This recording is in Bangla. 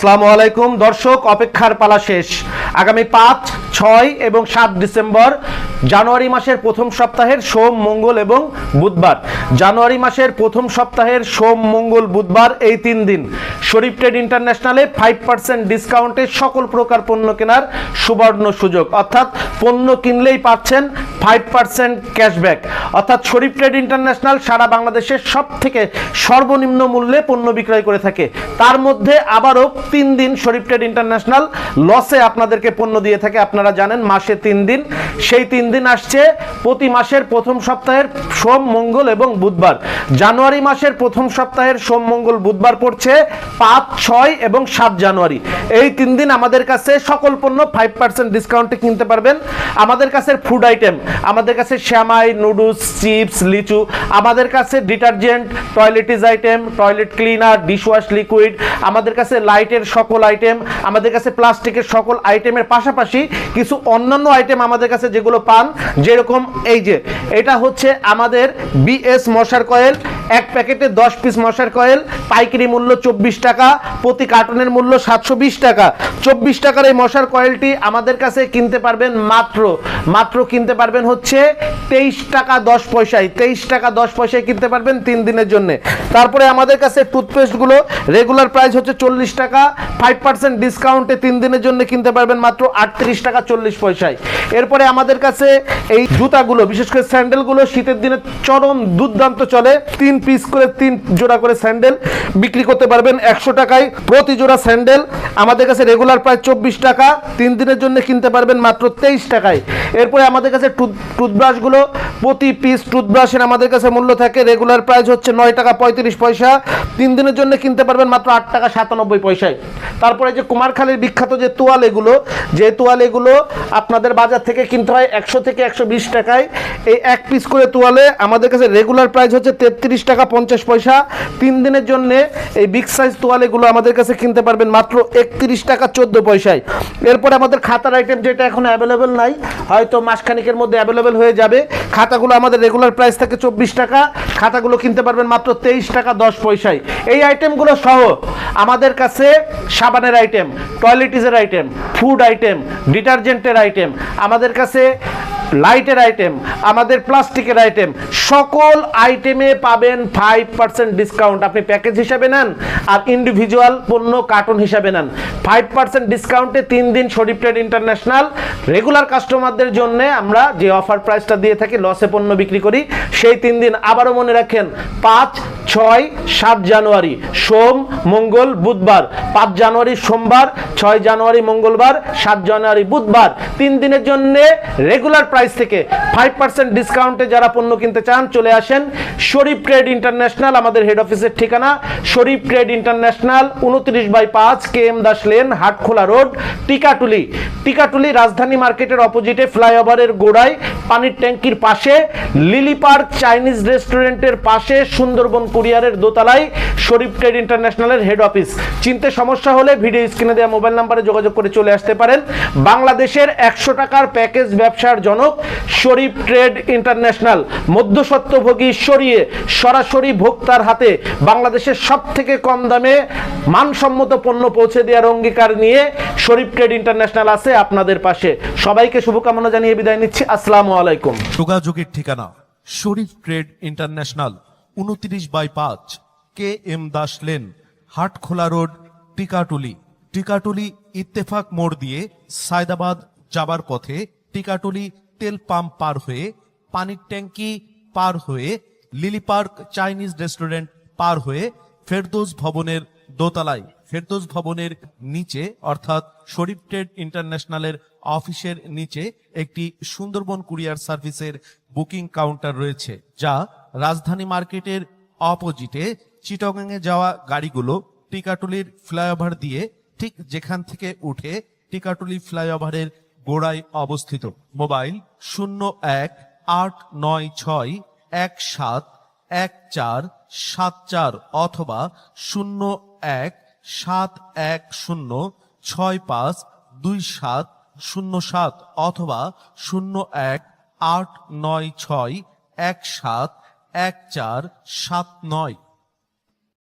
আসসালামু আলাইকুম দর্শক, অপেক্ষার পালা শেষ। আগামী 5, 6 এবং 7 ডিসেম্বর জানুয়ারি মাসের প্রথম সপ্তাহের সোম, মঙ্গল এবং বুধবার। জানুয়ারি মাসের প্রথম সপ্তাহের সোম, মঙ্গল, বুধবার এই 3 দিন শরীফ ট্রেড ইন্টারন্যাশনালে 5% ডিসকাউন্টে সকল প্রকার পণ্য কেনার সুবর্ণ সুযোগ, অর্থাৎ পণ্য কিনলেই পাচ্ছেন 5% ক্যাশব্যাক। অর্থাৎ শরীফ ট্রেড ইন্টারন্যাশনাল সারা বাংলাদেশের সব থেকে সর্বনিম্ন মূল্যে পণ্য বিক্রয় করে থাকে। তার মধ্যে আবারও 3 দিন শরীফ ট্রেড ইন্টারন্যাশনাল লসে আপনাদেরকে পণ্য দিয়ে থাকে। আপনারা জানেন মাসে 3 দিন, সেই 3 দিন আসছে প্রতি মাসের প্রথম সপ্তাহের সোম, মঙ্গল এবং বুধবার। জানুয়ারি মাসের প্রথম সপ্তাহের সোম, মঙ্গল, বুধবার পড়ছে 5, 6 এবং 7 জানুয়ারি। এই 3 দিন আমাদের কাছে সকল পণ্য 5% ডিসকাউন্টে কিনতে পারবেন। আমাদের কাছে ফুড আইটেম, আমাদের কাছে শ্যামাই, নুডলস, চিপস, লিচু, আমাদের কাছে detergent, toiletries item, toilet cleaner, dishwash liquid, আমাদের কাছে লাইটের সকল আইটেম, আমাদের কাছে প্লাস্টিকের সকল আইটেমের পাশাপাশি কিছু অন্যান্য আইটেম আমাদের কাছে যেগুলো পান, যেরকম এই যে এটা হচ্ছে আমাদের বিএস মশার কয়েল, এক প্যাকেটে 10 পিস মশার কয়েল, পাইকারি মূল্য 24 টাকা, প্রতি কার্টনের মূল্য 720 টাকা। 24 টাকার এই মশার কয়েলটি আমাদের কাছে কিনতে পারবেন মাত্র কিনতে পারবেন হচ্ছে 23 টাকা 10 পয়সায়। 23 টাকা 10 পয়সায় কিনতে পারবেন 3 দিনের জন্য। তারপরে আমাদের কাছে টুথপেস্টগুলো রেগুলার প্রাইস হচ্ছে 40 টাকা, 5% ডিসকাউন্টে 3 দিনের জন্য কিনতে পারবেন মাত্র 38 টাকা 40 পয়সায়। এরপরে আমাদের কাছে এই জুতাগুলো, বিশেষ করে স্যান্ডেলগুলো শীতের দিনে চরম দুর্দান্ত চলে। 3 পিস করে 3 জোড়া করে স্যান্ডেল বিক্রি করতে পারবেন 100 টাকায় প্রতি জোড়া স্যান্ডেল। আমাদের কাছে রেগুলার প্রাইস 24 টাকা, 3 দিনের জন্য কিনতে পারবেন মাত্র 23 টাকায়। এরপরে আমাদের কাছে টুথব্রাশগুলো, প্রতি পিস টুথব্রাশের আমাদের কাছে মূল্য থাকে রেগুলার প্রাইস হচ্ছে 9 টাকা 35 পয়সা, 3 দিনের জন্য কিনতে পারবেন মাত্র 8 টাকা 97 পয়সায়। তারপরে যে কুমারখালীর বিখ্যাত যে তোয়ালেগুলো, যে তোয়ালেগুলো আপনাদের বাজার থেকে কিনতে হয় 100 থেকে 120 টাকায়, এই 1 পিস করে তোয়ালে আমাদের কাছে রেগুলার প্রাইস হচ্ছে 33 টাকা 50 পয়সা, 3 দিনের জন্য এই বিগ সাইজ তোয়ালেগুলো আমাদের কাছে কিনতে পারবেন মাত্র 31 টাকা 14 পয়সায়। এরপরে আমাদের খাতার আইটেম, যেটা এখন অ্যাভেলেবেল নাই, হয়তো মাসখানিকের মধ্যে অ্যাভেলেবেল হয়ে যাবে। খাতাগুলো আমাদের রেগুলার প্রাইস থাকে 24 টাকা, খাতাগুলো কিনতে পারবেন মাত্র 23 টাকা 10 পয়সায়। এই আইটেমগুলো সহ আমাদের কাছে সাবানের আইটেম, টয়লেটিজের আইটেম, ফুড আইটেম, ডিটারজেন্টের আইটেম, আমাদের কাছে লাইটের আইটেম, আমাদের প্লাস্টিকের আইটেম, সকল আইটেমে পাবেন 5% ডিসকাউন্ট। আপনি প্যাকেজ হিসাবে নেন আর ইন্ডিভিজুয়াল পণ্য কার্টন হিসাবে নেন, 5% ডিসকাউন্টে 3 দিন শরীফ ট্রেড ইন্টারন্যাশনাল রেগুলার কাস্টমারদের জন্য আমরা যে অফার প্রাইসটা দিয়ে থাকি, লসে পণ্য বিক্রি করি, সেই 3 দিন আবারও মনে রাখেন 5, 6, 7 জানুয়ারি সোম, মঙ্গল, বুধবার। 5 জানুয়ারি সোমবার, 6 জানুয়ারি মঙ্গলবার, 7 জানুয়ারি বুধবার। 3 দিনের জন্য রেগুলার প্রাইস থেকে 5% ডিসকাউন্টে যারা পণ্য কিনতে চান চলে আসেন শরীফ ট্রেড ইন্টারন্যাশনাল। আমাদের হেড অফিসের ঠিকানা Sharif trade international, 29/5 KM Das lane, Hatkhola road, Tikatuli Rajdhani মার্কেটের অপোজিটে ফ্লাইওভারের গোড়ায়, পানির ট্যাঙ্কির পাশে, লিলি পার্ক চাইনিজ রেস্টুরেন্টের পাশে, সুন্দরবন কুরিয়ারের দোতলায় শরীফ ট্রেড ইন্টারন্যাশনালের হেড অফিস। চিনতে সমস্যা হলে ভিডিও স্ক্রিনে দেওয়া মোবাইল নাম্বারে যোগাযোগ করে চলে আসতে পারেন। বাংলাদেশের 100 টাকার প্যাকেজ ব্যবসার জনক শরীফ ট্রেড ইন্টারন্যাশনাল, মধ্যস্বত্বভোগী সরিয়ে সরাসরি ভোক্তার হাতে বাংলাদেশের সব থেকে কম দামে মানসম্মত পণ্য পৌঁছে দেওয়ার অঙ্গীকার নিয়ে শরীফ ট্রেড ইন্টারন্যাশনাল আছে আপনাদের পাশে। সবাইকে শুভকামনা জানিয়ে বিদায় নিচ্ছি। আসসালামু আলাইকুম। যোগাযোগের ঠিকানা Sharif trade international, 29/5 KM Das lane, Hatkhola road, Tikatuli Ittefaq মোড় দিয়ে সায়দাবাদ যাবার পথে, টিকাটুলি তেল পাম্প পার হয়ে, পানির ট্যাঙ্কি পার হয়ে, লিলি পার্ক চাইনিজ রেস্টুরেন্ট পার হয়ে ফেরদৌস ভবনের দোতলায়, ফেরদৌস ভবনের নিচে অর্থাৎ শরীফ ট্রেড ইন্টারন্যাশনালের অফিসের নিচে একটি সুন্দরবন কুরিয়ার সার্ভিসের বুকিং কাউন্টার রয়েছে, যা রাজধানী মার্কেটের অপোজিটে। চিটাগাংয়ে যাওয়া গাড়িগুলো টিকাটুলির ফ্লাইওভার দিয়ে ঠিক যেখান থেকে উঠে টিকাটুলি ফ্লাইওভারের গোড়ায় অবস্থিত। মোবাইল 0189171474 অথবা 011710652707 অথবা 018961714149।